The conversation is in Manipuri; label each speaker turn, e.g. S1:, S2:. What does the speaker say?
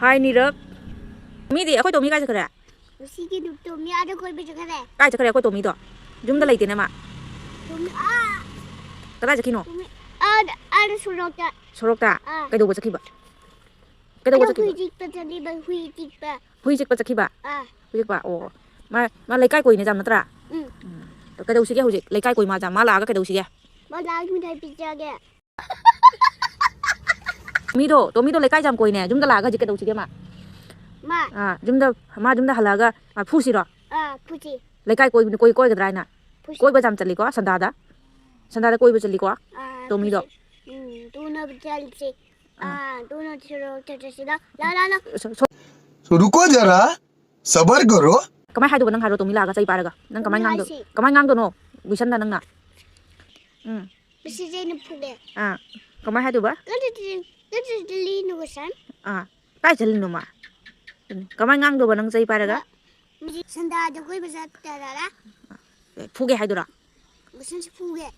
S1: 2ꯔꯛ ꯃꯤꯗꯤ ꯑꯩꯈꯣꯏ ꯇꯣꯃꯤ ꯀꯥꯏ ꯆꯠꯈ꯭ꯔꯦ
S2: ꯉꯁꯤꯒꯤ ꯇꯣꯃꯤ ꯑꯥꯗ ꯀꯣꯏꯕ ꯆꯠꯈ꯭ꯔꯦ
S1: ꯀꯥꯏ ꯆꯠꯈ꯭ꯔꯦ ꯑꯩꯈꯣꯏ ꯇꯣꯃꯤꯗꯣ ꯌꯨꯝꯗ ꯂꯩꯇꯦꯅꯦ ꯃꯥ
S2: ꯇꯣꯃꯤ
S1: ꯀꯗꯥꯏ ꯆꯠꯈꯤꯅꯣ
S2: ꯑꯥꯗ
S1: ꯁꯣꯔꯣꯛꯇ ꯀꯩꯗꯧꯕ ꯆꯠꯈꯤꯕ
S2: ꯍꯨꯏ ꯆꯤꯛꯄ ꯆꯠꯈꯤꯕ
S1: ꯍꯨꯏ ꯆꯤꯛꯄ ꯆꯠꯈꯤꯕ ꯍꯨꯏ ꯆꯤꯛꯄ ꯑꯣ ꯃꯥ ꯂꯩꯀꯥꯏ ꯀꯣꯏꯅꯦ ꯖꯥꯝ ꯅꯠꯇ꯭ꯔꯥ ꯀꯩꯗꯧꯁꯤꯒꯦ ꯍꯧꯖꯤꯛ ꯂꯩꯀꯥꯏ ꯀꯣꯏ ꯃꯥ ꯂꯥꯛꯑꯒ ꯀꯩꯗꯧꯁꯤꯒꯦ
S2: ꯃꯥ ꯂꯥꯛꯑꯒ ꯃꯤꯊꯥꯏ ꯄꯤꯖꯒꯦ
S1: ꯇꯣꯃꯤꯗꯣ ꯂꯩꯀꯥꯏ ꯖꯥꯝ ꯀꯣꯏꯅꯦ ꯌꯨꯝꯗ ꯂꯥꯛꯑꯒ ꯍꯧꯖꯤꯛ ꯀꯩꯗꯧꯁꯤꯒꯦ ꯃꯥ ꯌꯨꯝꯗ ꯍꯜꯂꯛꯑꯒ ꯐꯨꯁꯤꯔꯣ
S2: ꯐꯨꯁꯤ
S1: ꯂꯩꯀꯥꯏ ꯀꯣꯏꯒꯗ꯭ꯔꯥ ꯍꯥꯏꯅ ꯀꯣꯏꯕ ꯖꯥꯝ ꯆꯠꯂꯤꯀꯣ ꯁꯟꯗꯥꯗ ꯀꯣꯏꯕ ꯆꯠꯂꯤꯀꯣ ꯇꯣꯃꯤꯗꯣ
S2: तूने चलसे तूने चलसे ला
S3: रुको जरा सबर करो
S1: कमाई हाइदो नंग हारो तोमी लागा चै पारगा नंग कमाई गांगदो नो गुइसन दा नंगना
S2: बिसिजे न फुगे
S1: कमाई हाइदो बा
S2: ली नु गुसन
S1: काय चलिनो मा कमाई गांगदो बा नंग चै पारगा
S2: संदा द कोई बजा तारा
S1: फुगे हाइदोरा
S2: गुसन से फुगे